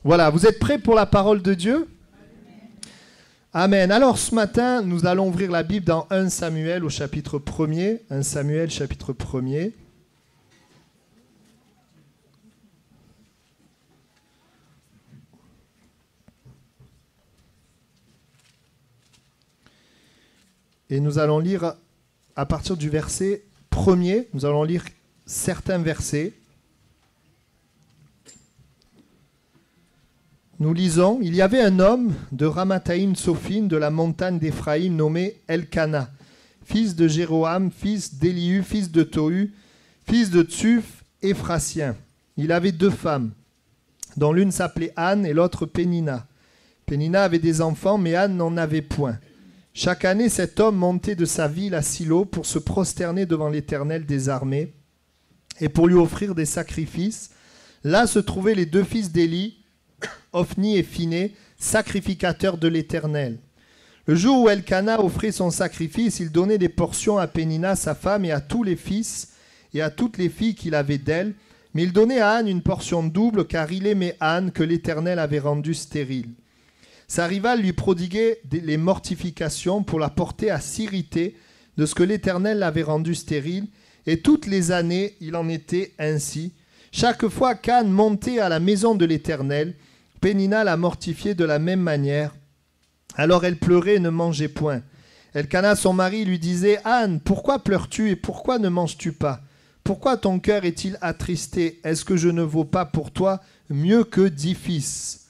Voilà, vous êtes prêts pour la parole de Dieu? Amen. Alors ce matin, nous allons ouvrir la Bible dans 1 Samuel au chapitre 1er. 1 Samuel chapitre 1er. Et nous allons lire à partir du verset 1er, nous allons lire certains versets. Nous lisons, il y avait un homme de Ramathaïm Sophim de la montagne d'Éphraïm nommé Elkana, fils de Jéroham, fils d'Élihu, fils de Tohu, fils de Tsuf, Éphrasien. Il avait 2 femmes, dont l'une s'appelait Anne et l'autre Pénina. Pénina avait des enfants, mais Anne n'en avait point. Chaque année, cet homme montait de sa ville à Silo pour se prosterner devant l'Éternel des armées et pour lui offrir des sacrifices. Là se trouvaient les 2 fils d'Éli, Ophni et Phiné, sacrificateurs de l'Éternel. Le jour où Elkana offrait son sacrifice, il donnait des portions à Pénina, sa femme, et à tous les fils et à toutes les filles qu'il avait d'elle. Mais il donnait à Anne une portion double, car il aimait Anne, que l'Éternel avait rendue stérile. Sa rivale lui prodiguait les mortifications pour la porter à s'irriter de ce que l'Éternel l'avait rendue stérile, et toutes les années il en était ainsi. Chaque fois qu'Anne montait à la maison de l'Éternel, Pénina la mortifiait de la même manière. Alors elle pleurait et ne mangeait point. Elkana, son mari, lui disait « Anne, pourquoi pleures-tu et pourquoi ne manges-tu pas? Pourquoi ton cœur est-il attristé? Est-ce que je ne vaux pas pour toi mieux que 10 fils ?»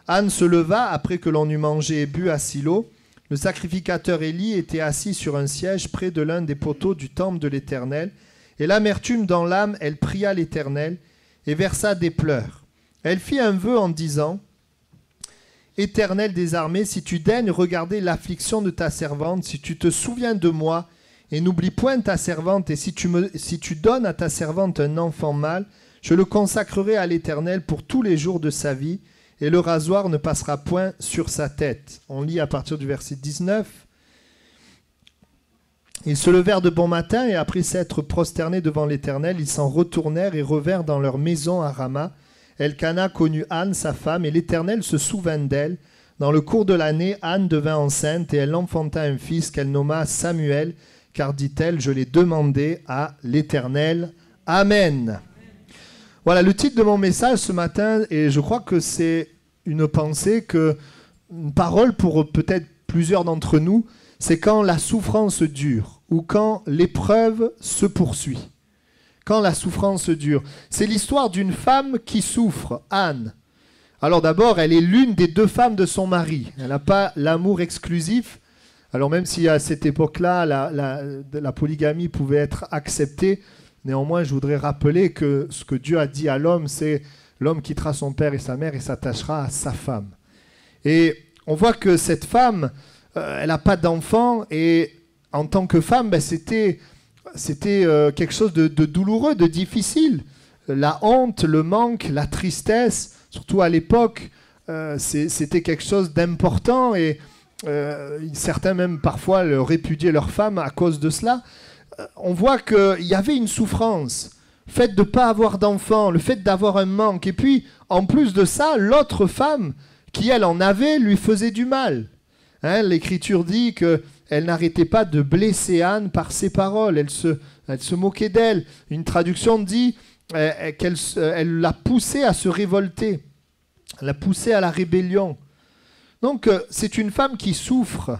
Anne se leva après que l'on eut mangé et bu à Silo. Le sacrificateur Élie était assis sur un siège près de l'un des poteaux du temple de l'Éternel. Et l'amertume dans l'âme, elle pria l'Éternel et versa des pleurs. Elle fit un vœu en disant « Éternel des armées, si tu daignes regarder l'affliction de ta servante, si tu te souviens de moi et n'oublie point ta servante, et si tu donnes à ta servante un enfant mâle, je le consacrerai à l'Éternel pour tous les jours de sa vie, et le rasoir ne passera point sur sa tête. » On lit à partir du verset 19. Ils se levèrent de bon matin, et après s'être prosternés devant l'Éternel, ils s'en retournèrent et revinrent dans leur maison à Rama. Elkana connut Anne, sa femme, et l'Éternel se souvint d'elle. Dans le cours de l'année, Anne devint enceinte, et elle enfanta un fils qu'elle nomma Samuel, car, dit-elle, je l'ai demandé à l'Éternel. Amen. Voilà le titre de mon message ce matin, et je crois que c'est une pensée, une parole pour peut-être plusieurs d'entre nous, c'est quand la souffrance dure ou quand l'épreuve se poursuit. Quand la souffrance dure. C'est l'histoire d'une femme qui souffre, Anne. Alors d'abord, elle est l'une des 2 femmes de son mari. Elle n'a pas l'amour exclusif. Alors même si à cette époque-là, la polygamie pouvait être acceptée, néanmoins, je voudrais rappeler que ce que Dieu a dit à l'homme, c'est l'homme quittera son père et sa mère et s'attachera à sa femme. Et on voit que cette femme, elle n'a pas d'enfant, et en tant que femme, c'était quelque chose de douloureux, de difficile. La honte, le manque, la tristesse, surtout à l'époque, c'était quelque chose d'important, et certains même parfois répudiaient leur femme à cause de cela. On voit qu'il y avait une souffrance, le fait de ne pas avoir d'enfant, le fait d'avoir un manque. Et puis, en plus de ça, l'autre femme, qui elle en avait, lui faisait du mal. Hein, l'Écriture dit qu'elle n'arrêtait pas de blesser Anne par ses paroles. Elle se moquait d'elle. Une traduction dit qu'elle l'a poussée à se révolter. Elle l'a poussée à la rébellion. Donc, c'est une femme qui souffre.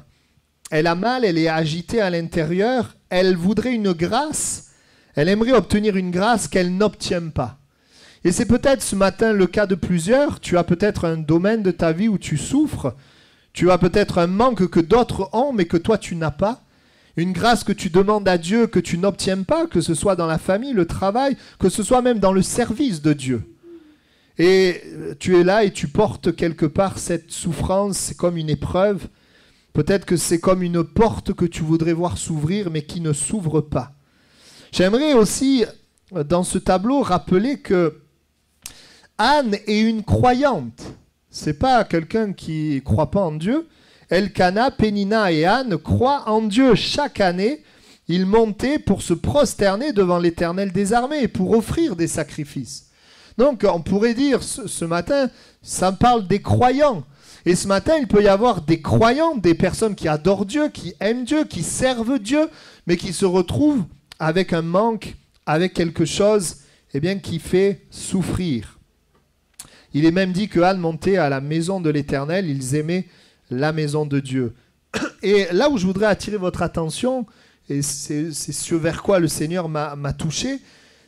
Elle a mal, elle est agitée à l'intérieur. Elle voudrait une grâce, elle aimerait obtenir une grâce qu'elle n'obtient pas. Et c'est peut-être ce matin le cas de plusieurs. Tu as peut-être un domaine de ta vie où tu souffres. Tu as peut-être un manque que d'autres ont, mais que toi tu n'as pas. Une grâce que tu demandes à Dieu, que tu n'obtiens pas, que ce soit dans la famille, le travail, que ce soit même dans le service de Dieu. Et tu es là et tu portes quelque part cette souffrance, c'est comme une épreuve. Peut-être que c'est comme une porte que tu voudrais voir s'ouvrir, mais qui ne s'ouvre pas. J'aimerais aussi, dans ce tableau, rappeler que Anne est une croyante. Ce n'est pas quelqu'un qui ne croit pas en Dieu. Elkana, Pénina et Anne croient en Dieu. Chaque année, ils montaient pour se prosterner devant l'Éternel des armées et pour offrir des sacrifices. Donc on pourrait dire ce matin, ça parle des croyants. Et ce matin, il peut y avoir des croyants, des personnes qui adorent Dieu, qui aiment Dieu, qui servent Dieu, mais qui se retrouvent avec un manque, avec quelque chose qui fait souffrir. Il est même dit que Anne montait à la maison de l'Éternel, ils aimaient la maison de Dieu. Et là où je voudrais attirer votre attention, et c'est ce vers quoi le Seigneur m'a touché,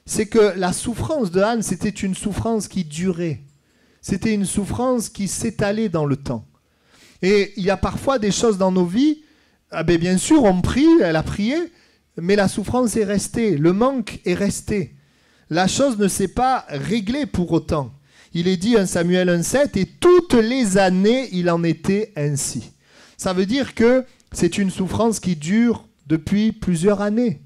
c'est que la souffrance de Anne, c'était une souffrance qui durait. C'était une souffrance qui s'étalait dans le temps. Et il y a parfois des choses dans nos vies, bien sûr, on prie, elle a prié, mais la souffrance est restée, le manque est resté. La chose ne s'est pas réglée pour autant. Il est dit, 1 Samuel 1,7, et toutes les années, il en était ainsi. Ça veut dire que c'est une souffrance qui dure depuis plusieurs années.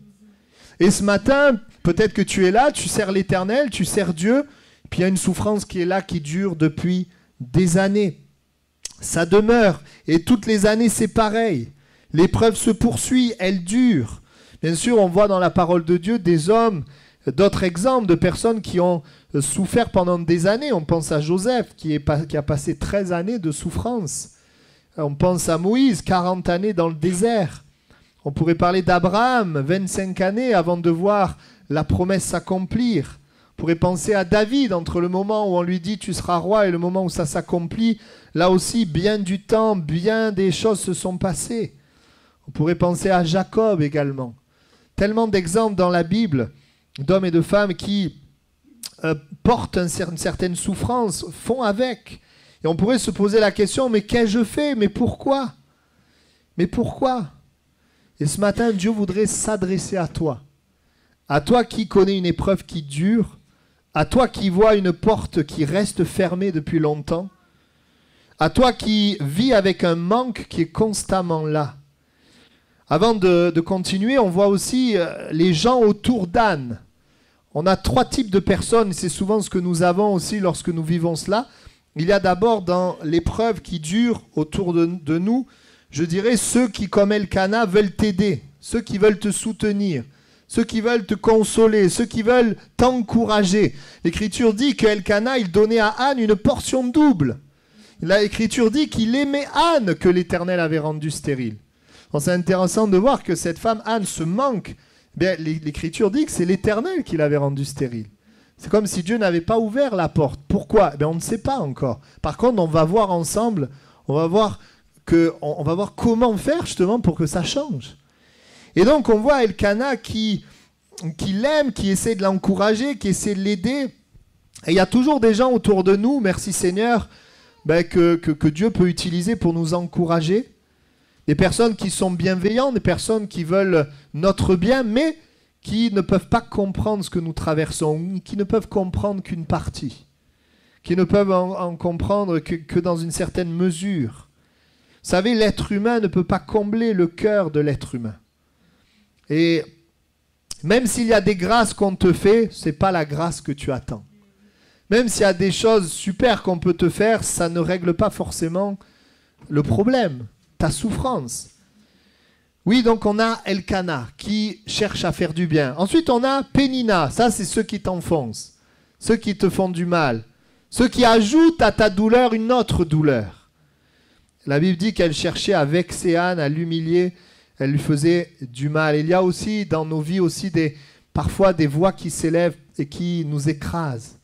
Et ce matin, peut-être que tu es là, tu sers l'Éternel, tu sers Dieu, puis il y a une souffrance qui est là, qui dure depuis des années. Ça demeure, et toutes les années, c'est pareil. L'épreuve se poursuit, elle dure. Bien sûr, on voit dans la parole de Dieu des hommes, d'autres exemples de personnes qui ont souffert pendant des années. On pense à Joseph, qui a passé 13 années de souffrance. On pense à Moïse, 40 années dans le désert. On pourrait parler d'Abraham, 25 années avant de voir la promesse s'accomplir. On pourrait penser à David, entre le moment où on lui dit « tu seras roi » et le moment où ça s'accomplit. Là aussi, bien du temps, bien des choses se sont passées. On pourrait penser à Jacob également. Tellement d'exemples dans la Bible d'hommes et de femmes qui portent une certaine souffrance, font avec. Et on pourrait se poser la question, mais qu'ai-je fait? Mais pourquoi? Mais pourquoi? Et ce matin, Dieu voudrait s'adresser à toi qui connais une épreuve qui dure, à toi qui vois une porte qui reste fermée depuis longtemps, à toi qui vis avec un manque qui est constamment là. Avant de continuer, on voit aussi les gens autour d'Anne. On a 3 types de personnes, c'est souvent ce que nous avons aussi lorsque nous vivons cela. Il y a d'abord dans l'épreuve qui dure autour de nous, je dirais ceux qui, comme Elkana, veulent t'aider, ceux qui veulent te soutenir, ceux qui veulent te consoler, ceux qui veulent t'encourager. L'Écriture dit qu'Elkana, il donnait à Anne une portion double. L'Écriture dit qu'il aimait Anne que l'Éternel avait rendue stérile. C'est intéressant de voir que cette femme, Anne, se manque. L'Écriture dit que c'est l'Éternel qui l'avait rendue stérile. C'est comme si Dieu n'avait pas ouvert la porte. Pourquoi? On ne sait pas encore. Par contre, on va voir ensemble, on va voir comment faire justement pour que ça change. Et donc, on voit Elkana qui l'aime, qui essaie de l'encourager, qui essaie de l'aider. Et il y a toujours des gens autour de nous, merci Seigneur, que Dieu peut utiliser pour nous encourager. Des personnes qui sont bienveillantes, des personnes qui veulent notre bien, mais qui ne peuvent pas comprendre ce que nous traversons, qui ne peuvent comprendre qu'une partie, qui ne peuvent en comprendre que dans une certaine mesure. Vous savez, l'être humain ne peut pas combler le cœur de l'être humain. Et même s'il y a des grâces qu'on te fait, ce n'est pas la grâce que tu attends. Même s'il y a des choses super qu'on peut te faire, ça ne règle pas forcément le problème, ta souffrance. Oui, donc on a Elkana qui cherche à faire du bien. Ensuite, on a Pénina. Ça, c'est ceux qui t'enfoncent, ceux qui te font du mal, ceux qui ajoutent à ta douleur une autre douleur. La Bible dit qu'elle cherchait à vexer Anne, à l'humilier. Elle lui faisait du mal. Il y a aussi dans nos vies aussi parfois des voix qui s'élèvent et qui nous écrasent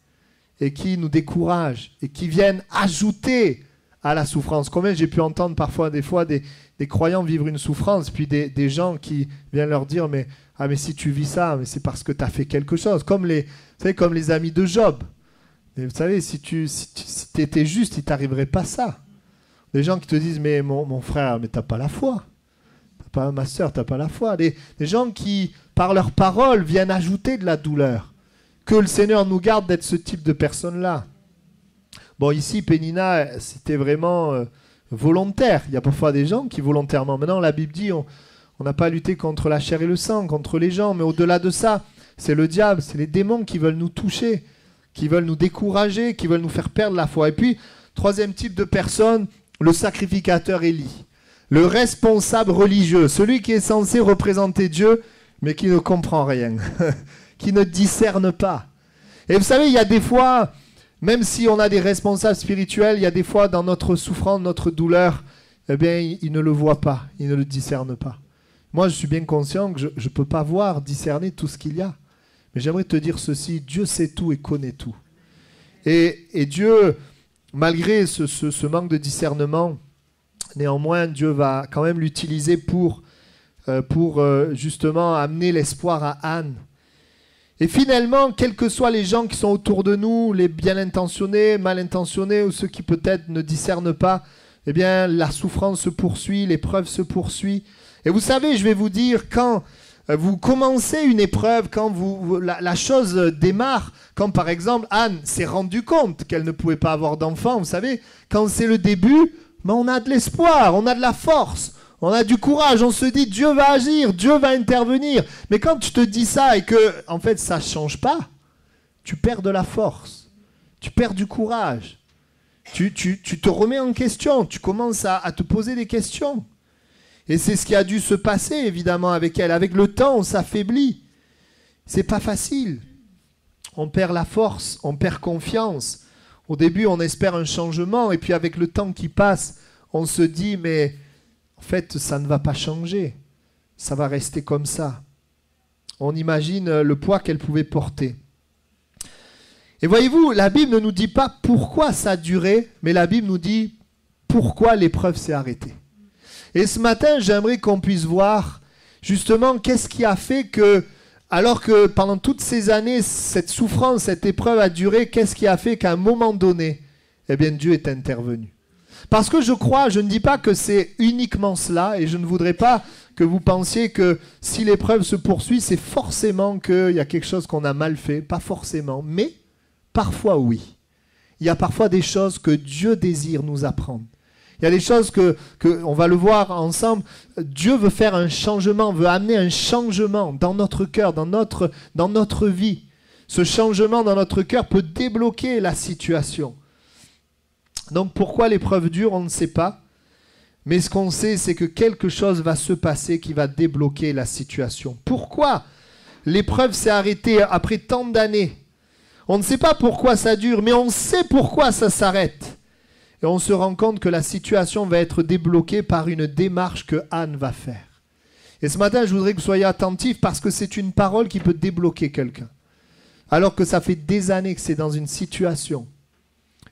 et qui nous découragent et qui viennent ajouter à la souffrance. Combien j'ai pu entendre parfois des croyants vivre une souffrance, puis des gens qui viennent leur dire mais si tu vis ça, mais c'est parce que tu as fait quelque chose. Comme les amis de Job. Mais vous savez, si tu étais juste, il ne t'arriverait pas ça. Des gens qui te disent mais mon frère, mais tu n'as pas la foi. Ma soeur, tu n'as pas la foi. Des gens qui, par leurs paroles, viennent ajouter de la douleur. Que le Seigneur nous garde d'être ce type de personnes-là. Bon, ici, Pénina, c'était vraiment volontaire. Il y a parfois des gens qui volontairement... Maintenant, la Bible dit, on n'a pas à lutter contre la chair et le sang, contre les gens, mais au-delà de ça, c'est le diable, c'est les démons qui veulent nous toucher, qui veulent nous décourager, qui veulent nous faire perdre la foi. Et puis, troisième type de personne, le sacrificateur Élie. Le responsable religieux, celui qui est censé représenter Dieu, mais qui ne comprend rien, qui ne discerne pas. Et vous savez, il y a des fois, même si on a des responsables spirituels, il y a des fois dans notre souffrance, notre douleur, eh bien, ils ne le voient pas, ils ne le discernent pas. Moi, je suis bien conscient que je ne peux pas voir, discerner tout ce qu'il y a. Mais j'aimerais te dire ceci, Dieu sait tout et connaît tout. Et Dieu, malgré ce manque de discernement, néanmoins, Dieu va quand même l'utiliser pour justement amener l'espoir à Anne. Et finalement, quels que soient les gens qui sont autour de nous, les bien intentionnés, mal intentionnés, ou ceux qui peut-être ne discernent pas, eh bien, la souffrance se poursuit, l'épreuve se poursuit. Et vous savez, je vais vous dire, quand vous commencez une épreuve, quand la chose démarre, quand par exemple Anne s'est rendue compte qu'elle ne pouvait pas avoir d'enfant, vous savez, quand c'est le début, ben on a de l'espoir, on a de la force. On a du courage, on se dit Dieu va agir, Dieu va intervenir. Mais quand tu te dis ça et que en fait ça ne change pas, tu perds de la force, tu perds du courage. Tu te remets en question, tu commences à te poser des questions. Et c'est ce qui a dû se passer évidemment avec elle. Avec le temps, on s'affaiblit. C'est pas facile. On perd la force, on perd confiance. Au début, on espère un changement et puis avec le temps qui passe, on se dit mais en fait, ça ne va pas changer. Ça va rester comme ça. On imagine le poids qu'elle pouvait porter. Et voyez-vous, la Bible ne nous dit pas pourquoi ça a duré, mais la Bible nous dit pourquoi l'épreuve s'est arrêtée. Et ce matin, j'aimerais qu'on puisse voir justement qu'est-ce qui a fait que, alors que pendant toutes ces années, cette souffrance, cette épreuve a duré, qu'est-ce qui a fait qu'à un moment donné, eh bien Dieu est intervenu. Parce que je crois, je ne dis pas que c'est uniquement cela, et je ne voudrais pas que vous pensiez que si l'épreuve se poursuit, c'est forcément qu'il y a quelque chose qu'on a mal fait, pas forcément, mais parfois oui. Il y a parfois des choses que Dieu désire nous apprendre. Il y a des choses on va le voir ensemble, Dieu veut faire un changement, veut amener un changement dans notre cœur, dans notre vie. Ce changement dans notre cœur peut débloquer la situation. Donc pourquoi l'épreuve dure, on ne sait pas. Mais ce qu'on sait, c'est que quelque chose va se passer qui va débloquer la situation. Pourquoi l'épreuve s'est arrêtée après tant d'années? On ne sait pas pourquoi ça dure, mais on sait pourquoi ça s'arrête. Et on se rend compte que la situation va être débloquée par une démarche que Anne va faire. Et ce matin, je voudrais que vous soyez attentifs parce que c'est une parole qui peut débloquer quelqu'un. Alors que ça fait des années que c'est dans une situation.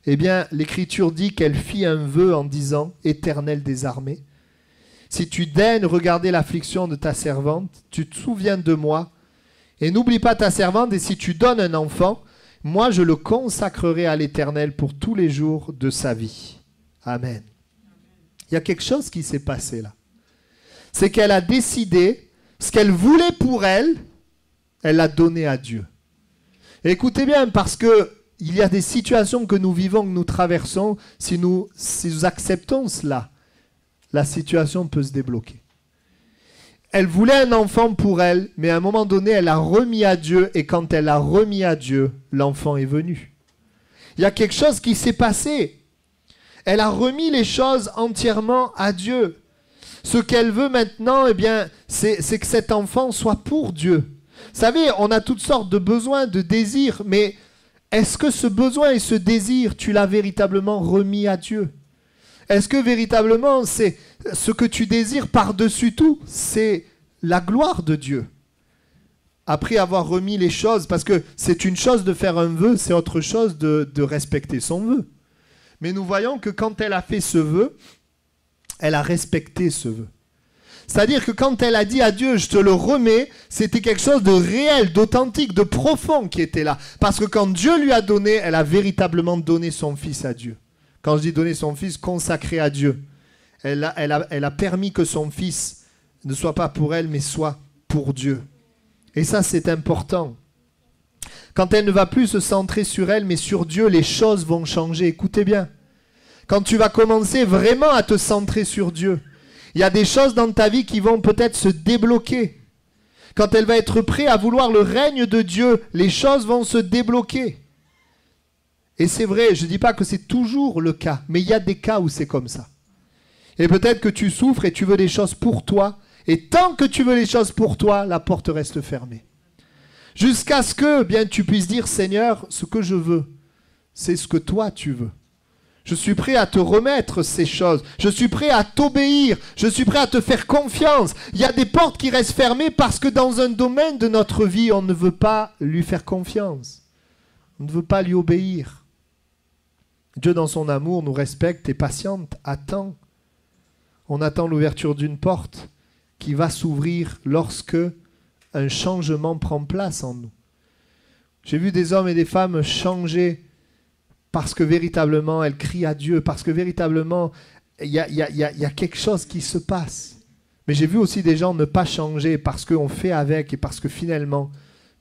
Eh bien, l'Écriture dit qu'elle fit un vœu en disant « Éternel des armées, si tu daignes regarder l'affliction de ta servante, tu te souviens de moi, et n'oublie pas ta servante, et si tu donnes un enfant, moi je le consacrerai à l'Éternel pour tous les jours de sa vie. » Amen. Il y a quelque chose qui s'est passé là. C'est qu'elle a décidé, ce qu'elle voulait pour elle, elle l'a donné à Dieu. Et écoutez bien, parce que il y a des situations que nous vivons, que nous traversons, si nous acceptons cela, la situation peut se débloquer. Elle voulait un enfant pour elle, mais à un moment donné, elle a remis à Dieu, et quand elle a remis à Dieu, l'enfant est venu. Il y a quelque chose qui s'est passé. Elle a remis les choses entièrement à Dieu. Ce qu'elle veut maintenant, eh bien, c'est que cet enfant soit pour Dieu. Vous savez, on a toutes sortes de besoins, de désirs, mais est-ce que ce besoin et ce désir, tu l'as véritablement remis à Dieu? Est-ce que véritablement, c'est ce que tu désires par-dessus tout, c'est la gloire de Dieu? Après avoir remis les choses, parce que c'est une chose de faire un vœu, c'est autre chose de respecter son vœu. Mais nous voyons que quand elle a fait ce vœu, elle a respecté ce vœu. C'est-à-dire que quand elle a dit à Dieu, je te le remets, c'était quelque chose de réel, d'authentique, de profond qui était là. Parce que quand Dieu lui a donné, elle a véritablement donné son fils à Dieu. Quand je dis donner son fils, consacré à Dieu. Elle a permis que son fils ne soit pas pour elle, mais soit pour Dieu. Et ça, c'est important. Quand elle ne va plus se centrer sur elle, mais sur Dieu, les choses vont changer. Écoutez bien. Quand tu vas commencer vraiment à te centrer sur Dieu, il y a des choses dans ta vie qui vont peut-être se débloquer. Quand elle va être prête à vouloir le règne de Dieu, les choses vont se débloquer. Et c'est vrai, je ne dis pas que c'est toujours le cas, mais il y a des cas où c'est comme ça. Et peut-être que tu souffres et tu veux des choses pour toi, et tant que tu veux les choses pour toi, la porte reste fermée. Jusqu'à ce que bien, tu puisses dire, Seigneur, ce que je veux, c'est ce que toi tu veux. Je suis prêt à te remettre ces choses. Je suis prêt à t'obéir. Je suis prêt à te faire confiance. Il y a des portes qui restent fermées parce que dans un domaine de notre vie, on ne veut pas lui faire confiance. On ne veut pas lui obéir. Dieu, dans son amour, nous respecte et patiente, attend. On attend l'ouverture d'une porte qui va s'ouvrir lorsque un changement prend place en nous. J'ai vu des hommes et des femmes changer parce que véritablement elles crient à Dieu, parce que véritablement il y a quelque chose qui se passe. Mais j'ai vu aussi des gens ne pas changer parce qu'on fait avec et parce que finalement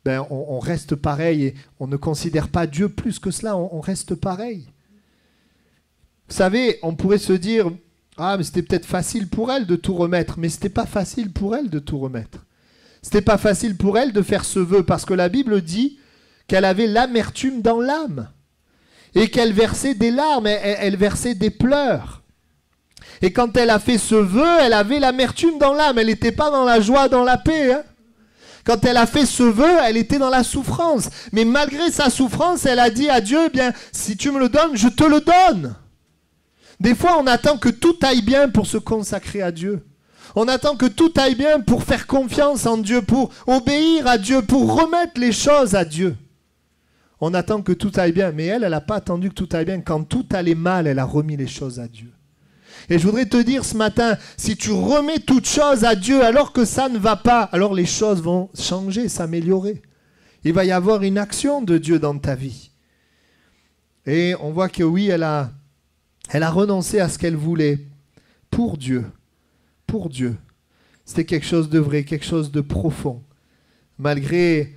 on reste pareil et on ne considère pas Dieu plus que cela, on reste pareil. Vous savez, on pourrait se dire, ah mais c'était peut-être facile pour elle de tout remettre, mais c'était pas facile pour elle de tout remettre. C'était pas facile pour elle de faire ce vœu parce que la Bible dit qu'elle avait l'amertume dans l'âme et qu'elle versait des larmes, elle versait des pleurs. Et quand elle a fait ce vœu, elle avait l'amertume dans l'âme, elle n'était pas dans la joie, dans la paix. Hein. Quand elle a fait ce vœu, elle était dans la souffrance. Mais malgré sa souffrance, elle a dit à Dieu, eh bien, si tu me le donnes, je te le donne. Des fois, on attend que tout aille bien pour se consacrer à Dieu. On attend que tout aille bien pour faire confiance en Dieu, pour obéir à Dieu, pour remettre les choses à Dieu. On attend que tout aille bien, mais elle n'a pas attendu que tout aille bien. Quand tout allait mal, elle a remis les choses à Dieu. Et je voudrais te dire ce matin, si tu remets toutes choses à Dieu alors que ça ne va pas, alors les choses vont changer, s'améliorer. Il va y avoir une action de Dieu dans ta vie. Et on voit que oui, elle a renoncé à ce qu'elle voulait pour Dieu. Pour Dieu. C'était quelque chose de vrai, quelque chose de profond. Malgré,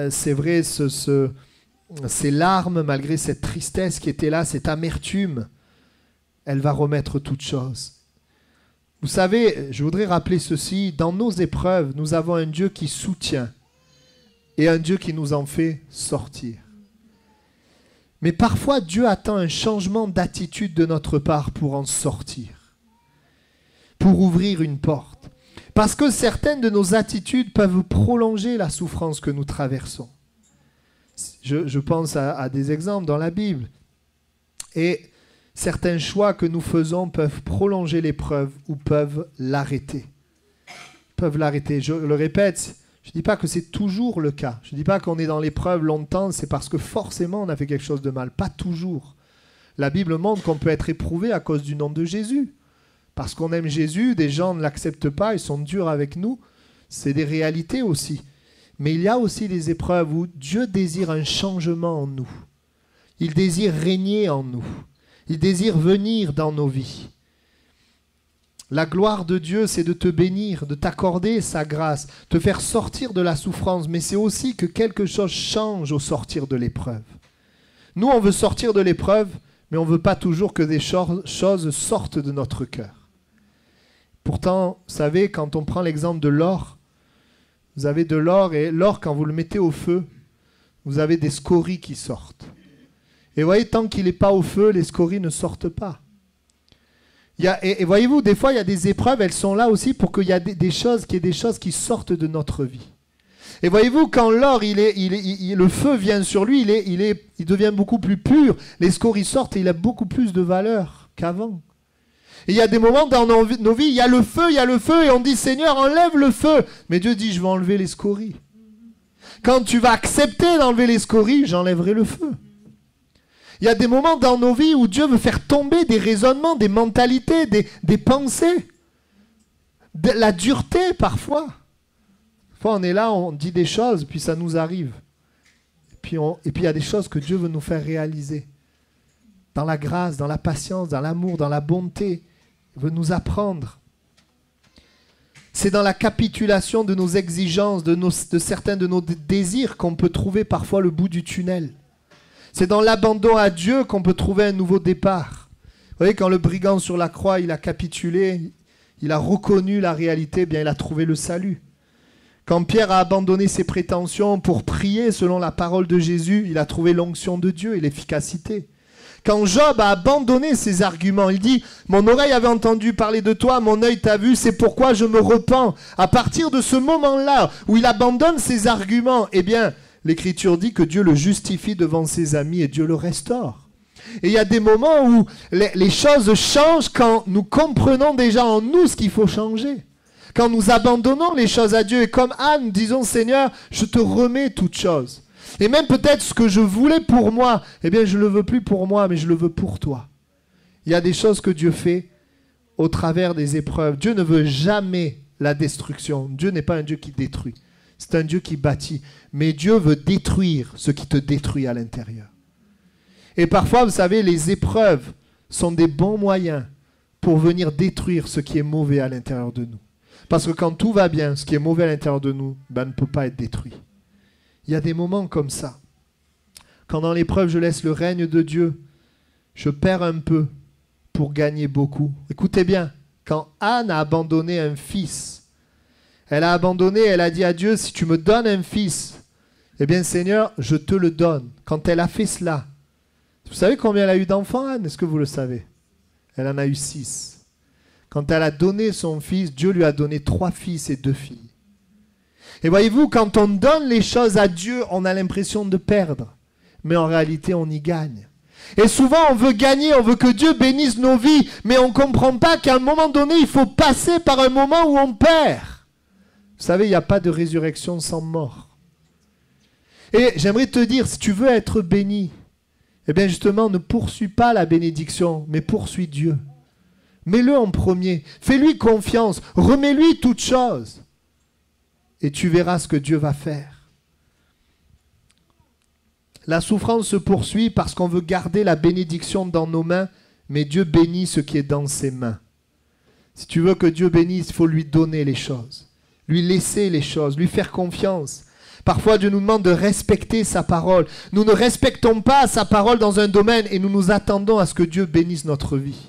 c'est vrai, ces larmes, malgré cette tristesse qui était là, cette amertume, elle va remettre toutes choses. Vous savez, je voudrais rappeler ceci, dans nos épreuves, nous avons un Dieu qui soutient et un Dieu qui nous en fait sortir. Mais parfois, Dieu attend un changement d'attitude de notre part pour en sortir, pour ouvrir une porte. Parce que certaines de nos attitudes peuvent prolonger la souffrance que nous traversons. Je pense à des exemples dans la Bible. Et certains choix que nous faisons peuvent prolonger l'épreuve ou peuvent l'arrêter. Je le répète, je ne dis pas que c'est toujours le cas. Je ne dis pas qu'on est dans l'épreuve longtemps, c'est parce que forcément on a fait quelque chose de mal. Pas toujours. La Bible montre qu'on peut être éprouvé à cause du nom de Jésus. Parce qu'on aime Jésus, des gens ne l'acceptent pas, ils sont durs avec nous. C'est des réalités aussi. Mais il y a aussi des épreuves où Dieu désire un changement en nous. Il désire régner en nous. Il désire venir dans nos vies. La gloire de Dieu, c'est de te bénir, de t'accorder sa grâce, te faire sortir de la souffrance. Mais c'est aussi que quelque chose change au sortir de l'épreuve. Nous, on veut sortir de l'épreuve, mais on ne veut pas toujours que des choses sortent de notre cœur. Pourtant, vous savez, quand on prend l'exemple de l'or, vous avez de l'or, et l'or, quand vous le mettez au feu, vous avez des scories qui sortent. Et vous voyez, tant qu'il n'est pas au feu, les scories ne sortent pas. Et voyez-vous, des fois, il y a des épreuves, elles sont là aussi pour qu'il y ait des choses qui sortent de notre vie. Et voyez-vous, quand l'or, le feu vient sur lui, il devient beaucoup plus pur, les scories sortent et il a beaucoup plus de valeur qu'avant. Et il y a des moments dans nos vies, il y a le feu, et on dit, Seigneur, enlève le feu. Mais Dieu dit, je vais enlever les scories. Quand tu vas accepter d'enlever les scories, j'enlèverai le feu. Il y a des moments dans nos vies où Dieu veut faire tomber des raisonnements, des mentalités, des pensées, de la dureté parfois. Parfois on est là, on dit des choses, puis ça nous arrive. Et puis il y a des choses que Dieu veut nous faire réaliser. Dans la grâce, dans la patience, dans l'amour, dans la bonté. Il veut nous apprendre. C'est dans la capitulation de nos exigences, de certains de nos désirs qu'on peut trouver parfois le bout du tunnel. C'est dans l'abandon à Dieu qu'on peut trouver un nouveau départ. Vous voyez, quand le brigand sur la croix, il a capitulé, il a reconnu la réalité, bien il a trouvé le salut. Quand Pierre a abandonné ses prétentions pour prier selon la parole de Jésus, il a trouvé l'onction de Dieu et l'efficacité. Quand Job a abandonné ses arguments, il dit « Mon oreille avait entendu parler de toi, mon œil t'a vu, c'est pourquoi je me repens. » À partir de ce moment-là où il abandonne ses arguments, eh bien, l'Écriture dit que Dieu le justifie devant ses amis et Dieu le restaure. Et il y a des moments où les choses changent quand nous comprenons déjà en nous ce qu'il faut changer. Quand nous abandonnons les choses à Dieu et comme Anne, disons Seigneur, je te remets toutes choses. Et même peut-être ce que je voulais pour moi, eh bien je ne le veux plus pour moi, mais je le veux pour toi. Il y a des choses que Dieu fait au travers des épreuves. Dieu ne veut jamais la destruction. Dieu n'est pas un Dieu qui détruit. C'est un Dieu qui bâtit. Mais Dieu veut détruire ce qui te détruit à l'intérieur. Et parfois, vous savez, les épreuves sont des bons moyens pour venir détruire ce qui est mauvais à l'intérieur de nous. Parce que quand tout va bien, ce qui est mauvais à l'intérieur de nous, ne peut pas être détruit. Il y a des moments comme ça. Quand dans l'épreuve, je laisse le règne de Dieu, je perds un peu pour gagner beaucoup. Écoutez bien, quand Anne a abandonné un fils, elle a abandonné, elle a dit à Dieu, si tu me donnes un fils, eh bien Seigneur, je te le donne. Quand elle a fait cela, vous savez combien elle a eu d'enfants, Anne? Est-ce que vous le savez? Elle en a eu 6. Quand elle a donné son fils, Dieu lui a donné 3 fils et 2 filles. Et voyez-vous, quand on donne les choses à Dieu, on a l'impression de perdre. Mais en réalité, on y gagne. Et souvent, on veut gagner, on veut que Dieu bénisse nos vies, mais on ne comprend pas qu'à un moment donné, il faut passer par un moment où on perd. Vous savez, il n'y a pas de résurrection sans mort. Et j'aimerais te dire, si tu veux être béni, eh bien justement, ne poursuis pas la bénédiction, mais poursuis Dieu. Mets-le en premier, fais-lui confiance, remets-lui toutes choses. Et tu verras ce que Dieu va faire. La souffrance se poursuit parce qu'on veut garder la bénédiction dans nos mains, mais Dieu bénit ce qui est dans ses mains. Si tu veux que Dieu bénisse, il faut lui donner les choses, lui laisser les choses, lui faire confiance. Parfois, Dieu nous demande de respecter sa parole. Nous ne respectons pas sa parole dans un domaine et nous nous attendons à ce que Dieu bénisse notre vie.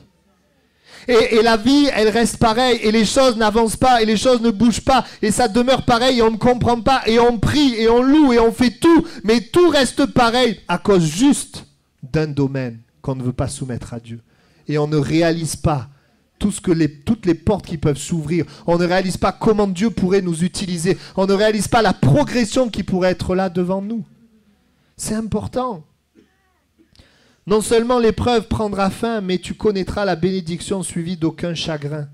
Et la vie, elle reste pareille, et les choses n'avancent pas, et les choses ne bougent pas, et ça demeure pareil, et on ne comprend pas, et on prie, et on loue, et on fait tout, mais tout reste pareil à cause juste d'un domaine qu'on ne veut pas soumettre à Dieu. Et on ne réalise pas toutes les portes qui peuvent s'ouvrir, on ne réalise pas comment Dieu pourrait nous utiliser, on ne réalise pas la progression qui pourrait être là devant nous. C'est important. Non seulement l'épreuve prendra fin, mais tu connaîtras la bénédiction suivie d'aucun chagrin.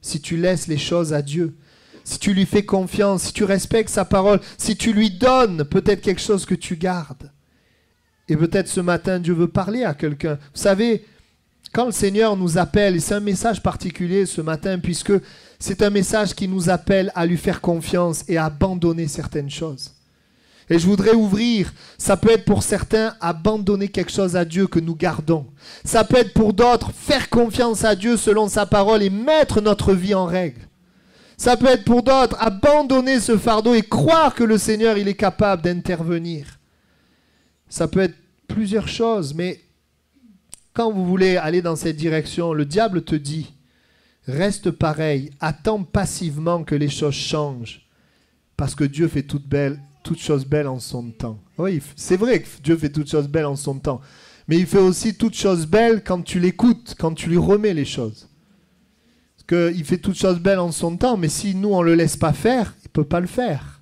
Si tu laisses les choses à Dieu, si tu lui fais confiance, si tu respectes sa parole, si tu lui donnes peut-être quelque chose que tu gardes. Et peut-être ce matin, Dieu veut parler à quelqu'un. Vous savez, quand le Seigneur nous appelle, et c'est un message particulier ce matin, puisque c'est un message qui nous appelle à lui faire confiance et à abandonner certaines choses. Et je voudrais ouvrir, ça peut être pour certains abandonner quelque chose à Dieu que nous gardons. Ça peut être pour d'autres faire confiance à Dieu selon sa parole et mettre notre vie en règle. Ça peut être pour d'autres abandonner ce fardeau et croire que le Seigneur il est capable d'intervenir. Ça peut être plusieurs choses, mais quand vous voulez aller dans cette direction, le diable te dit, reste pareil, attends passivement que les choses changent, parce que Dieu fait toutes choses belles en son temps. Oui, c'est vrai que Dieu fait toutes choses belles en son temps. Mais il fait aussi toutes choses belles quand tu l'écoutes, quand tu lui remets les choses. Parce qu'il fait toutes choses belles en son temps, mais si nous, on ne le laisse pas faire, il ne peut pas le faire.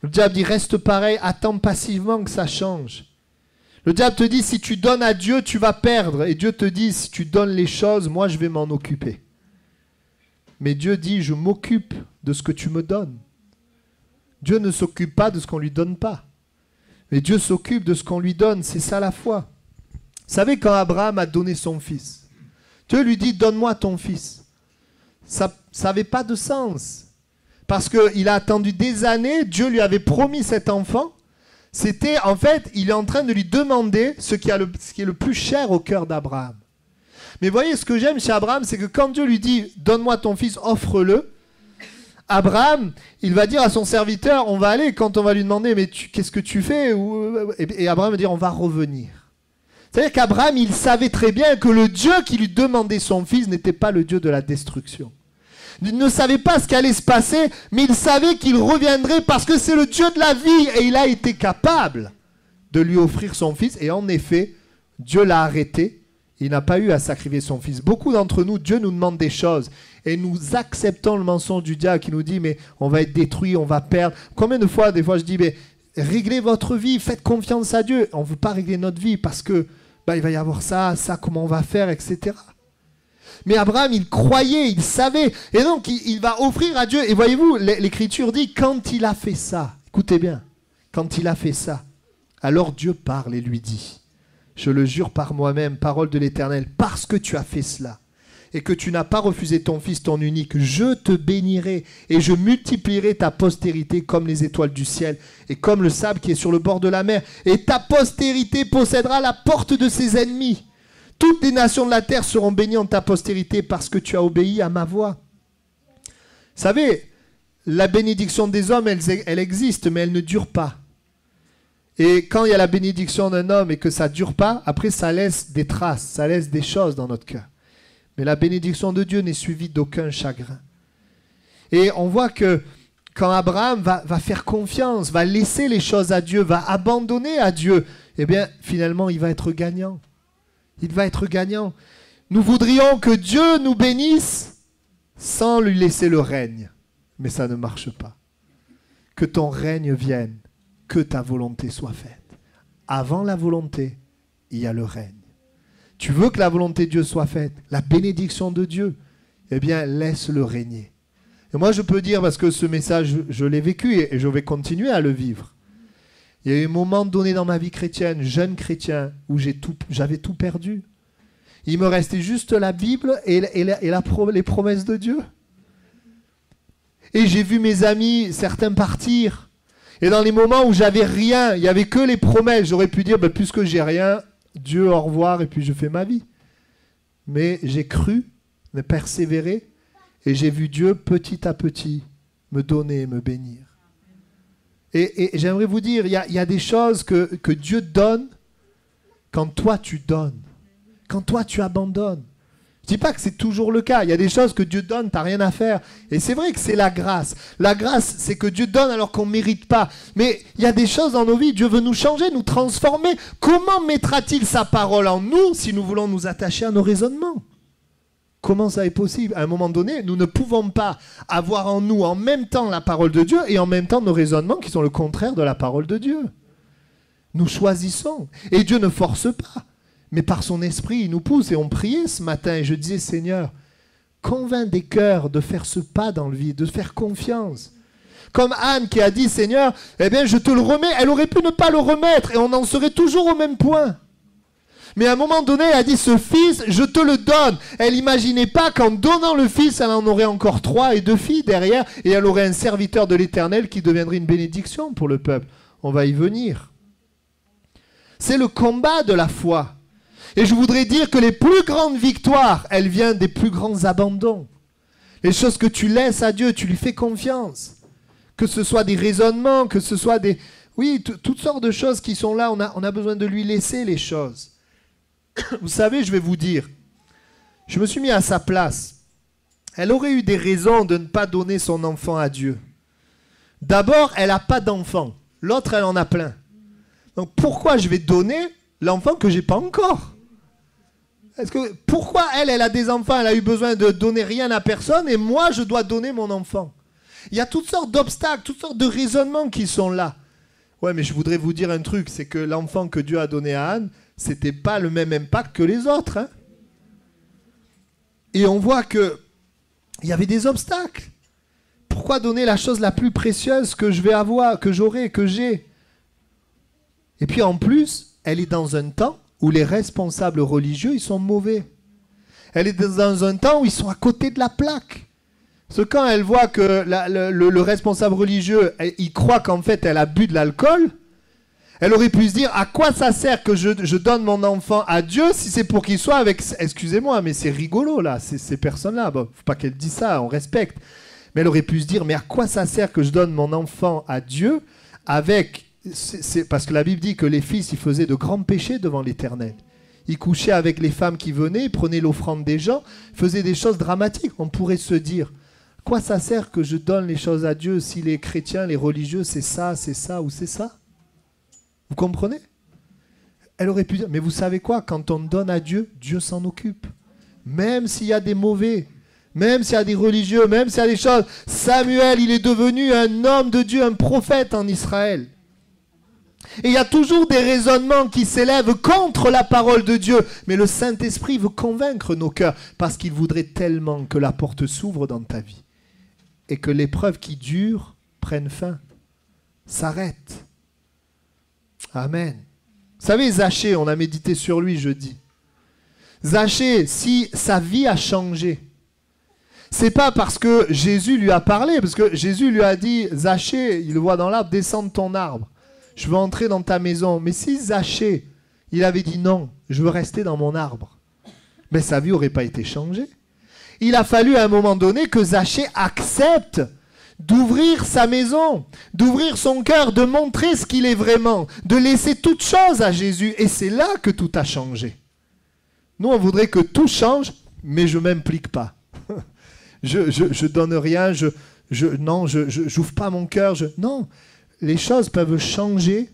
Le diable dit, reste pareil, attends passivement que ça change. Le diable te dit, si tu donnes à Dieu, tu vas perdre. Et Dieu te dit, si tu donnes les choses, moi, je vais m'en occuper. Mais Dieu dit, je m'occupe de ce que tu me donnes. Dieu ne s'occupe pas de ce qu'on ne lui donne pas. Mais Dieu s'occupe de ce qu'on lui donne. C'est ça la foi. Vous savez, quand Abraham a donné son fils, Dieu lui dit, donne-moi ton fils. Ça n'avait pas de sens. Parce qu'il a attendu des années, Dieu lui avait promis cet enfant. C'était, en fait, il est en train de lui demander ce qui est le plus cher au cœur d'Abraham. Mais voyez, ce que j'aime chez Abraham, c'est que quand Dieu lui dit, donne-moi ton fils, offre-le, Abraham, il va dire à son serviteur, on va aller, quand on va lui demander, mais qu'est-ce que tu fais? Et Abraham va dire, on va revenir. C'est-à-dire qu'Abraham, il savait très bien que le Dieu qui lui demandait son fils n'était pas le Dieu de la destruction. Il ne savait pas ce qui allait se passer, mais il savait qu'il reviendrait parce que c'est le Dieu de la vie et il a été capable de lui offrir son fils. Et en effet, Dieu l'a arrêté. Il n'a pas eu à sacrifier son fils. Beaucoup d'entre nous, Dieu nous demande des choses. et nous acceptons le mensonge du diable qui nous dit mais on va être détruit, on va perdre. Combien de fois, des fois je dis mais réglez votre vie, faites confiance à Dieu. On ne veut pas régler notre vie parce que il va y avoir ça, comment on va faire, etc. Mais Abraham, il croyait, il savait. Et donc, il va offrir à Dieu. Et voyez-vous, l'Écriture dit, quand il a fait ça, écoutez bien, quand il a fait ça, alors Dieu parle et lui dit, je le jure par moi-même, parole de l'Éternel, parce que tu as fait cela, et que tu n'as pas refusé ton fils, ton unique, je te bénirai, et je multiplierai ta postérité comme les étoiles du ciel, et comme le sable qui est sur le bord de la mer, et ta postérité possédera la porte de ses ennemis. Toutes les nations de la terre seront bénies en ta postérité parce que tu as obéi à ma voix. Vous savez, la bénédiction des hommes, elle existe, mais elle ne dure pas. Et quand il y a la bénédiction d'un homme et que ça ne dure pas, après ça laisse des traces, ça laisse des choses dans notre cœur. Mais la bénédiction de Dieu n'est suivie d'aucun chagrin. Et on voit que quand Abraham va faire confiance, va laisser les choses à Dieu, va abandonner à Dieu, eh bien finalement il va être gagnant. Il va être gagnant. Nous voudrions que Dieu nous bénisse sans lui laisser le règne. Mais ça ne marche pas. Que ton règne vienne, que ta volonté soit faite. Avant la volonté, il y a le règne. Tu veux que la volonté de Dieu soit faite, la bénédiction de Dieu, eh bien laisse-le régner. Et moi je peux dire, parce que ce message, je l'ai vécu et je vais continuer à le vivre. Il y a eu un moment donné dans ma vie chrétienne, jeune chrétien, où j'avais tout perdu. Il me restait juste la Bible et les promesses de Dieu. Et j'ai vu mes amis, certains partir. Et dans les moments où j'avais rien, il n'y avait que les promesses, j'aurais pu dire, puisque j'ai rien, Dieu au revoir et puis je fais ma vie. Mais j'ai cru, j'ai persévéré, et j'ai vu Dieu petit à petit me donner et me bénir. Et j'aimerais vous dire, il y a des choses que Dieu donne quand toi tu donnes, quand toi tu abandonnes. Je ne dis pas que c'est toujours le cas, il y a des choses que Dieu donne, tu n'as rien à faire. Et c'est vrai que c'est la grâce. La grâce, c'est que Dieu donne alors qu'on ne mérite pas. Mais il y a des choses dans nos vies, Dieu veut nous changer, nous transformer. Comment mettra-t-il sa parole en nous si nous voulons nous attacher à nos raisonnements ? Comment ça est possible ? À un moment donné, nous ne pouvons pas avoir en nous en même temps la parole de Dieu et en même temps nos raisonnements qui sont le contraire de la parole de Dieu. Nous choisissons. Et Dieu ne force pas. Mais par son esprit, il nous pousse. Et on priait ce matin et je disais, Seigneur, convainc des cœurs de faire ce pas dans le vide, de faire confiance. Comme Anne qui a dit, Seigneur, eh bien je te le remets. Elle aurait pu ne pas le remettre et on en serait toujours au même point. Mais à un moment donné, elle a dit, ce fils, je te le donne. Elle n'imaginait pas qu'en donnant le fils, elle en aurait encore 3 et 2 filles derrière, et elle aurait un serviteur de l'Éternel qui deviendrait une bénédiction pour le peuple. On va y venir. C'est le combat de la foi. Et je voudrais dire que les plus grandes victoires, elles viennent des plus grands abandons. Les choses que tu laisses à Dieu, tu lui fais confiance. Que ce soit des raisonnements, que ce soit des... Oui, toutes sortes de choses qui sont là, on a besoin de lui laisser les choses. Vous savez, je vais vous dire, je me suis mis à sa place. Elle aurait eu des raisons de ne pas donner son enfant à Dieu. D'abord, elle n'a pas d'enfant. L'autre, elle en a plein. Donc pourquoi je vais donner l'enfant que je n'ai pas encore ? Pourquoi elle a des enfants, elle a eu besoin de donner rien à personne et moi, je dois donner mon enfant ? Il y a toutes sortes d'obstacles, toutes sortes de raisonnements qui sont là. Ouais, mais je voudrais vous dire un truc, c'est que l'enfant que Dieu a donné à Anne, c'était pas le même impact que les autres. Hein. Et on voit qu'il y avait des obstacles. Pourquoi donner la chose la plus précieuse que je vais avoir, que j'aurai, que j'ai ? Et puis en plus, elle est dans un temps où les responsables religieux, ils sont mauvais. Elle est dans un temps où ils sont à côté de la plaque. Parce que quand elle voit que le responsable religieux, il croit qu'en fait elle a bu de l'alcool, elle aurait pu se dire, à quoi ça sert que je donne mon enfant à Dieu si c'est pour qu'il soit avec... Excusez-moi, mais c'est rigolo là, ces personnes-là. Bon, faut pas qu'elle dise ça, on respecte. Mais elle aurait pu se dire, mais à quoi ça sert que je donne mon enfant à Dieu avec... Parce que la Bible dit que les fils, ils faisaient de grands péchés devant l'Éternel. Ils couchaient avec les femmes qui venaient, ils prenaient l'offrande des gens, faisaient des choses dramatiques. On pourrait se dire, à quoi ça sert que je donne les choses à Dieu si les chrétiens, les religieux, c'est ça ou c'est ça ? Vous comprenez ? Elle aurait pu dire, mais vous savez quoi ? Quand on donne à Dieu, Dieu s'en occupe. Même s'il y a des mauvais, Même s'il y a des religieux, même s'il y a des choses, Samuel, il est devenu un homme de Dieu, un prophète en Israël. Et il y a toujours des raisonnements qui s'élèvent contre la parole de Dieu. Mais le Saint-Esprit veut convaincre nos cœurs parce qu'il voudrait tellement que la porte s'ouvre dans ta vie et que l'épreuve qui dure prenne fin, s'arrête. Amen. Vous savez, Zachée, on a médité sur lui jeudi. Zachée, si sa vie a changé, c'est pas parce que Jésus lui a parlé, parce que Jésus lui a dit, Zachée, il le voit dans l'arbre, descends de ton arbre. Je veux entrer dans ta maison. Mais si Zachée, il avait dit non, je veux rester dans mon arbre, mais sa vie n'aurait pas été changée. Il a fallu à un moment donné que Zachée accepte d'ouvrir sa maison, d'ouvrir son cœur, de montrer ce qu'il est vraiment, de laisser toute chose à Jésus. Et c'est là que tout a changé. Nous, on voudrait que tout change, mais je ne m'implique pas. Je donne rien, je n'ouvre pas mon cœur. Non, les choses peuvent changer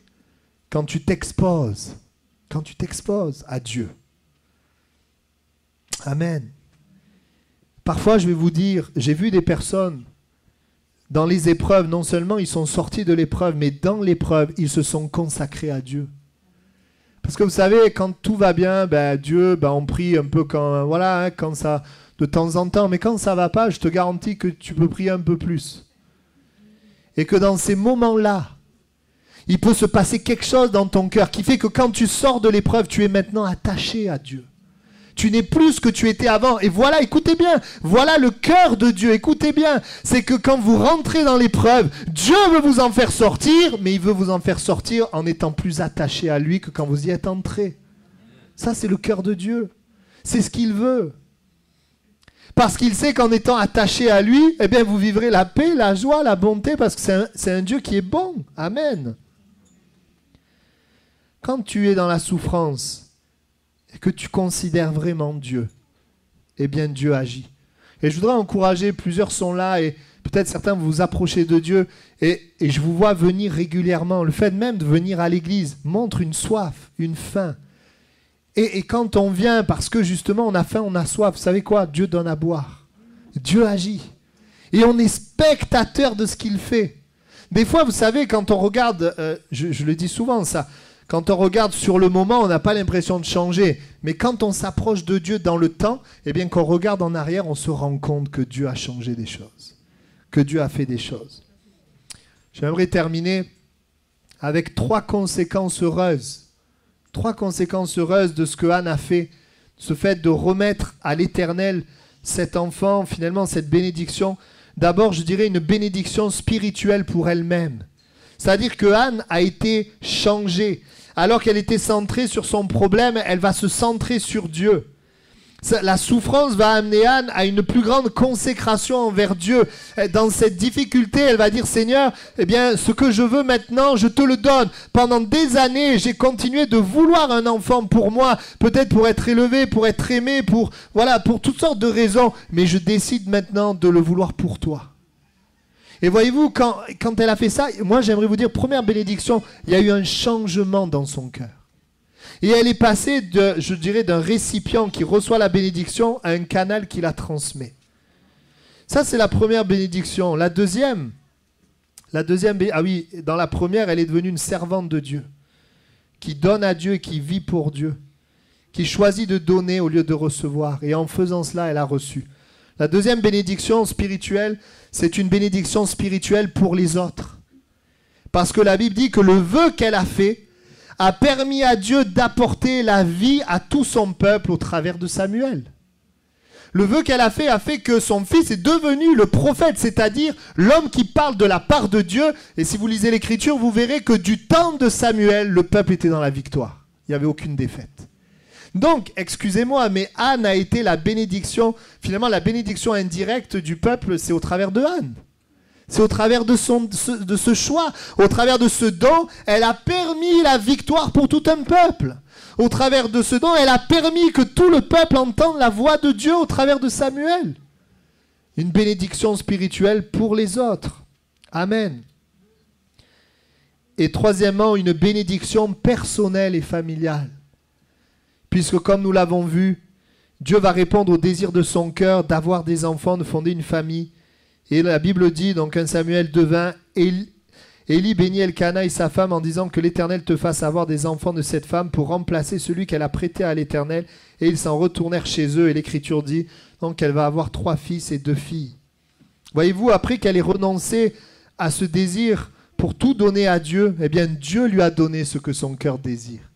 quand tu t'exposes à Dieu. Amen. Parfois, je vais vous dire, j'ai vu des personnes dans les épreuves, non seulement ils sont sortis de l'épreuve, mais dans l'épreuve, ils se sont consacrés à Dieu. Parce que vous savez, quand tout va bien, Dieu, on prie un peu quand, voilà, quand ça, de temps en temps. Mais quand ça ne va pas, je te garantis que tu peux prier un peu plus. Et que dans ces moments-là, il peut se passer quelque chose dans ton cœur qui fait que quand tu sors de l'épreuve, tu es maintenant attaché à Dieu. Tu n'es plus ce que tu étais avant. Et voilà, écoutez bien, voilà le cœur de Dieu. Écoutez bien, c'est que quand vous rentrez dans l'épreuve, Dieu veut vous en faire sortir, mais il veut vous en faire sortir en étant plus attaché à lui que quand vous y êtes entré. Ça, c'est le cœur de Dieu. C'est ce qu'il veut. Parce qu'il sait qu'en étant attaché à lui, eh bien, vous vivrez la paix, la joie, la bonté, parce que c'est un Dieu qui est bon. Amen. Quand tu es dans la souffrance, et que tu considères vraiment Dieu, eh bien Dieu agit. Et je voudrais encourager, plusieurs sont là, et peut-être certains vous vous approchez de Dieu, et je vous vois venir régulièrement. Le fait même de venir à l'église montre une soif, une faim. Et quand on vient, parce que justement on a faim, on a soif, vous savez quoi? Dieu donne à boire. Dieu agit. Et on est spectateur de ce qu'il fait. Des fois, vous savez, quand on regarde, je le dis souvent ça, quand on regarde sur le moment, on n'a pas l'impression de changer. Mais quand on s'approche de Dieu dans le temps, eh bien, qu'on regarde en arrière, on se rend compte que Dieu a changé des choses. Que Dieu a fait des choses. J'aimerais terminer avec 3 conséquences heureuses. 3 conséquences heureuses de ce que Anne a fait. Ce fait de remettre à l'Éternel cet enfant, finalement, cette bénédiction. D'abord, je dirais une bénédiction spirituelle pour elle-même. C'est-à-dire que Anne a été changée. Alors qu'elle était centrée sur son problème, elle va se centrer sur Dieu. La souffrance va amener Anne à une plus grande consécration envers Dieu. Dans cette difficulté, elle va dire, Seigneur, eh bien, ce que je veux maintenant, je te le donne. Pendant des années, j'ai continué de vouloir un enfant pour moi, peut-être pour être élevé, pour être aimé, pour toutes sortes de raisons. Mais je décide maintenant de le vouloir pour toi. Et voyez-vous, quand elle a fait ça, moi j'aimerais vous dire, première bénédiction, il y a eu un changement dans son cœur. Et elle est passée, je dirais, d'un récipient qui reçoit la bénédiction à un canal qui la transmet. Ça, c'est la première bénédiction. La deuxième, dans la première, elle est devenue une servante de Dieu, qui donne à Dieu et qui vit pour Dieu, qui choisit de donner au lieu de recevoir. Et en faisant cela, elle a reçu. La deuxième bénédiction spirituelle, c'est une bénédiction spirituelle pour les autres. Parce que la Bible dit que le vœu qu'elle a fait a permis à Dieu d'apporter la vie à tout son peuple au travers de Samuel. Le vœu qu'elle a fait que son fils est devenu le prophète, c'est-à-dire l'homme qui parle de la part de Dieu. Et si vous lisez l'Écriture, vous verrez que du temps de Samuel, le peuple était dans la victoire. Il n'y avait aucune défaite. Donc, excusez-moi, mais Anne a été la bénédiction, finalement la bénédiction indirecte du peuple, c'est au travers de Anne. C'est au travers de ce choix, au travers de ce don, elle a permis la victoire pour tout un peuple. Au travers de ce don, elle a permis que tout le peuple entende la voix de Dieu au travers de Samuel. Une bénédiction spirituelle pour les autres. Amen. Et troisièmement, une bénédiction personnelle et familiale. Puisque comme nous l'avons vu, Dieu va répondre au désir de son cœur d'avoir des enfants, de fonder une famille. Et la Bible dit, donc 1 Samuel 2,20, Élie bénit Elkana et sa femme en disant que l'Éternel te fasse avoir des enfants de cette femme pour remplacer celui qu'elle a prêté à l'Éternel. Et ils s'en retournèrent chez eux. Et l'Écriture dit donc qu'elle va avoir 3 fils et 2 filles. Voyez-vous, après qu'elle ait renoncé à ce désir pour tout donner à Dieu, eh bien Dieu lui a donné ce que son cœur désire.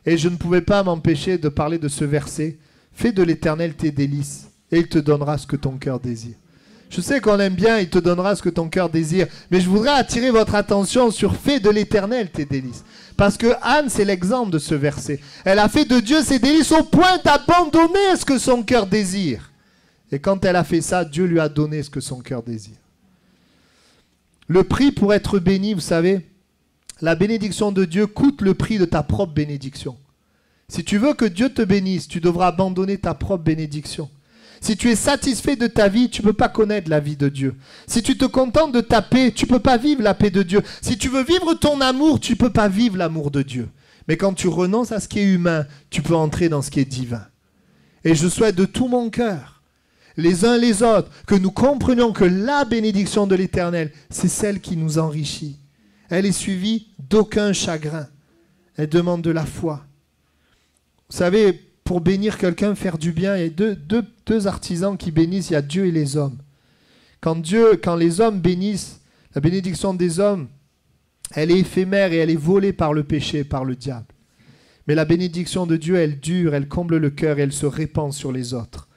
Et je ne pouvais pas m'empêcher de parler de ce verset. Fais de l'Éternel tes délices et il te donnera ce que ton cœur désire. Je sais qu'on aime bien, il te donnera ce que ton cœur désire. Mais je voudrais attirer votre attention sur fais de l'Éternel tes délices. Parce que Anne, c'est l'exemple de ce verset. Elle a fait de Dieu ses délices au point d'abandonner ce que son cœur désire. Et quand elle a fait ça, Dieu lui a donné ce que son cœur désire. Le prix pour être béni, vous savez, la bénédiction de Dieu coûte le prix de ta propre bénédiction. Si tu veux que Dieu te bénisse, tu devras abandonner ta propre bénédiction. Si tu es satisfait de ta vie, tu ne peux pas connaître la vie de Dieu. Si tu te contentes de ta paix, tu ne peux pas vivre la paix de Dieu. Si tu veux vivre ton amour, tu ne peux pas vivre l'amour de Dieu. Mais quand tu renonces à ce qui est humain, tu peux entrer dans ce qui est divin. Et je souhaite de tout mon cœur, les uns les autres, que nous comprenions que la bénédiction de l'Éternel, c'est celle qui nous enrichit. Elle est suivie d'aucun chagrin. Elle demande de la foi. Vous savez, pour bénir quelqu'un, faire du bien, il y a deux artisans qui bénissent, il y a Dieu et les hommes. Quand les hommes bénissent, la bénédiction des hommes, elle est éphémère et elle est volée par le péché, par le diable. Mais la bénédiction de Dieu, elle dure, elle comble le cœur et elle se répand sur les autres.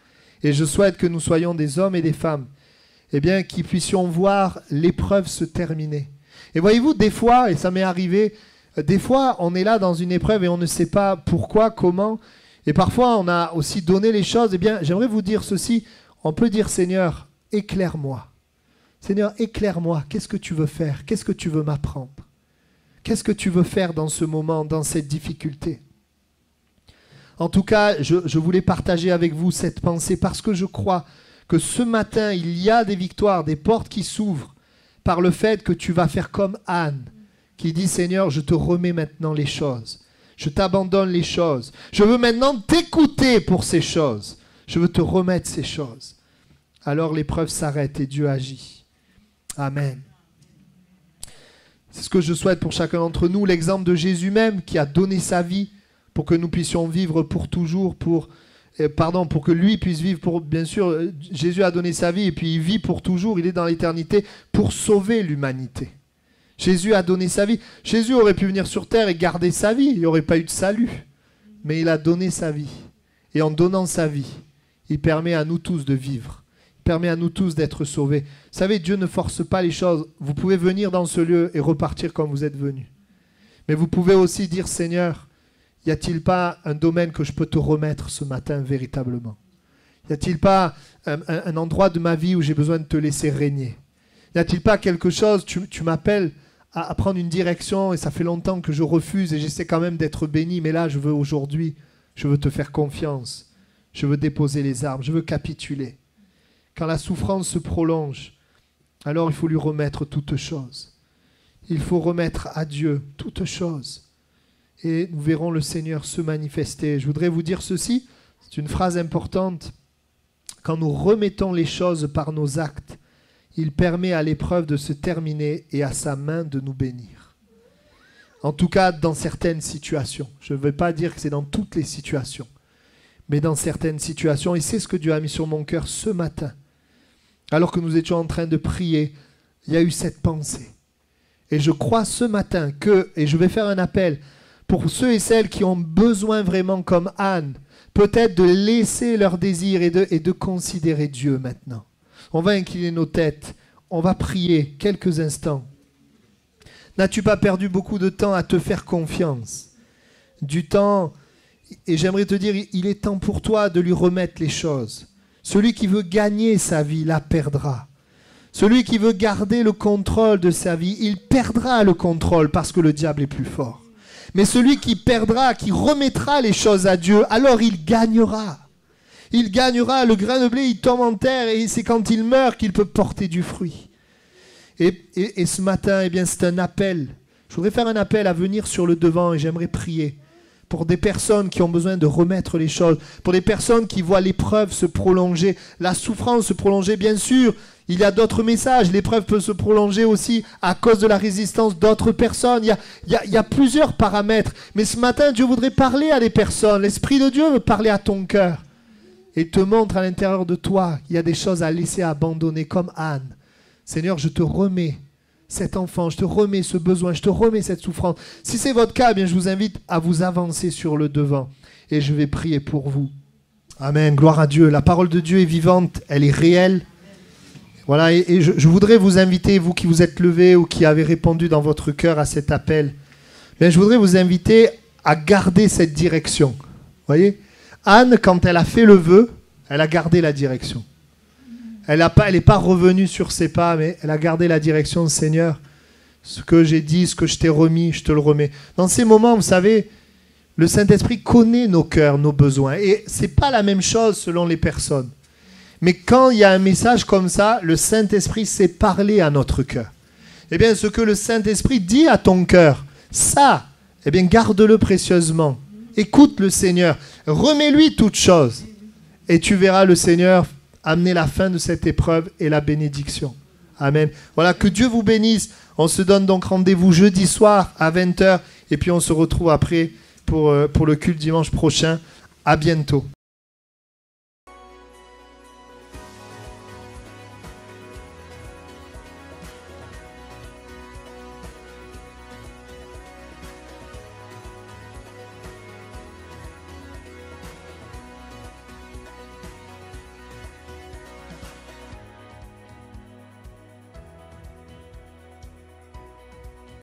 Et je souhaite que nous soyons des hommes et des femmes, eh bien, qui puissions voir l'épreuve se terminer. Et voyez-vous, des fois, et ça m'est arrivé, des fois, on est là dans une épreuve et on ne sait pas pourquoi, comment. Et parfois, on a aussi donné les choses. Eh bien, j'aimerais vous dire ceci. On peut dire, Seigneur, éclaire-moi. Seigneur, éclaire-moi. Qu'est-ce que tu veux faire? Qu'est-ce que tu veux m'apprendre? Qu'est-ce que tu veux faire dans ce moment, dans cette difficulté? En tout cas, je voulais partager avec vous cette pensée parce que je crois que ce matin, il y a des victoires, des portes qui s'ouvrent par le fait que tu vas faire comme Anne, qui dit, Seigneur, je te remets maintenant les choses. Je t'abandonne les choses. Je veux maintenant t'écouter pour ces choses. Je veux te remettre ces choses. Alors l'épreuve s'arrête et Dieu agit. Amen. C'est ce que je souhaite pour chacun d'entre nous. L'exemple de Jésus même qui a donné sa vie pour que nous puissions vivre pour toujours, pour que lui puisse vivre pour... Bien sûr, Jésus a donné sa vie et puis il vit pour toujours. Il est dans l'éternité pour sauver l'humanité. Jésus a donné sa vie. Jésus aurait pu venir sur terre et garder sa vie. Il n'y aurait pas eu de salut. Mais il a donné sa vie. Et en donnant sa vie, il permet à nous tous de vivre. Il permet à nous tous d'être sauvés. Vous savez, Dieu ne force pas les choses. Vous pouvez venir dans ce lieu et repartir comme vous êtes venu. Mais vous pouvez aussi dire, Seigneur, y a-t-il pas un domaine que je peux te remettre ce matin véritablement? Y a-t-il pas un endroit de ma vie où j'ai besoin de te laisser régner? Y a-t-il pas quelque chose, tu m'appelles à prendre une direction et ça fait longtemps que je refuse et j'essaie quand même d'être béni, mais là je veux aujourd'hui, je veux te faire confiance, je veux déposer les armes, je veux capituler. Quand la souffrance se prolonge, alors il faut lui remettre toutes choses. Il faut remettre à Dieu toutes choses. Et nous verrons le Seigneur se manifester. Je voudrais vous dire ceci, c'est une phrase importante. Quand nous remettons les choses par nos actes, il permet à l'épreuve de se terminer et à sa main de nous bénir. En tout cas, dans certaines situations. Je ne veux pas dire que c'est dans toutes les situations, mais dans certaines situations. Et c'est ce que Dieu a mis sur mon cœur ce matin. Alors que nous étions en train de prier, il y a eu cette pensée. Et je crois ce matin que, et je vais faire un appel pour ceux et celles qui ont besoin vraiment comme Anne, peut-être de laisser leurs désirs et de considérer Dieu maintenant. On va incliner nos têtes, on va prier quelques instants. N'as-tu pas perdu beaucoup de temps à te faire confiance? Du temps, et j'aimerais te dire, il est temps pour toi de lui remettre les choses. Celui qui veut gagner sa vie la perdra. Celui qui veut garder le contrôle de sa vie, il perdra le contrôle parce que le diable est plus fort. Mais celui qui perdra, qui remettra les choses à Dieu, alors il gagnera. Il gagnera, le grain de blé, il tombe en terre et c'est quand il meurt qu'il peut porter du fruit. Et ce matin, eh bien, c'est un appel. Je voudrais faire un appel à venir sur le devant et j'aimerais prier pour des personnes qui ont besoin de remettre les choses, pour des personnes qui voient l'épreuve se prolonger, la souffrance se prolonger, bien sûr. Il y a d'autres messages. L'épreuve peut se prolonger aussi à cause de la résistance d'autres personnes. Il y a plusieurs paramètres. Mais ce matin, Dieu voudrait parler à des personnes. L'Esprit de Dieu veut parler à ton cœur et te montre à l'intérieur de toi qu'il y a des choses à laisser abandonner, comme Anne. Seigneur, je te remets cet enfant, je te remets ce besoin, je te remets cette souffrance. Si c'est votre cas, eh bien, je vous invite à vous avancer sur le devant et je vais prier pour vous. Amen, gloire à Dieu. La parole de Dieu est vivante, elle est réelle. Voilà, et je voudrais vous inviter, vous qui vous êtes levés ou qui avez répondu dans votre cœur à cet appel, bien, je voudrais vous inviter à garder cette direction. Vous voyez, Anne, quand elle a fait le vœu, elle a gardé la direction. Elle n'est pas revenue sur ses pas, mais elle a gardé la direction. Seigneur, ce que j'ai dit, ce que je t'ai remis, je te le remets. Dans ces moments, vous savez, le Saint-Esprit connaît nos cœurs, nos besoins. Et ce n'est pas la même chose selon les personnes. Mais quand il y a un message comme ça, le Saint-Esprit sait parler à notre cœur. Eh bien, ce que le Saint-Esprit dit à ton cœur, ça, eh bien, garde-le précieusement. Écoute le Seigneur. Remets-lui toutes choses. Et tu verras le Seigneur amener la fin de cette épreuve et la bénédiction. Amen. Voilà, que Dieu vous bénisse. On se donne donc rendez-vous jeudi soir à 20h. Et puis on se retrouve après pour le culte dimanche prochain. À bientôt.